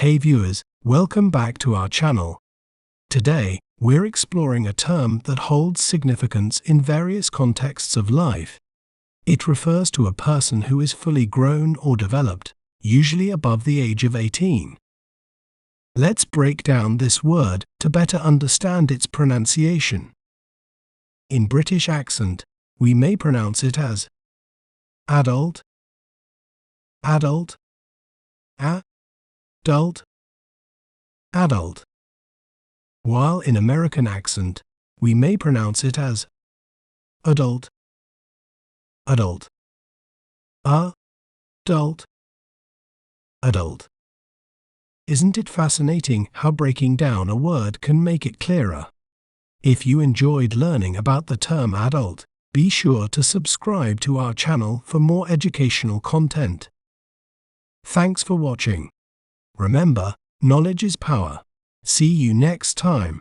Hey viewers, welcome back to our channel. Today, we're exploring a term that holds significance in various contexts of life. It refers to a person who is fully grown or developed, usually above the age of 18. Let's break down this word to better understand its pronunciation. In British accent, we may pronounce it as adult, adult, adult, adult. While in American accent, we may pronounce it as adult, adult, adult, adult. Isn't it fascinating how breaking down a word can make it clearer? If you enjoyed learning about the term adult, be sure to subscribe to our channel for more educational content. Thanks for watching. Remember, knowledge is power. See you next time.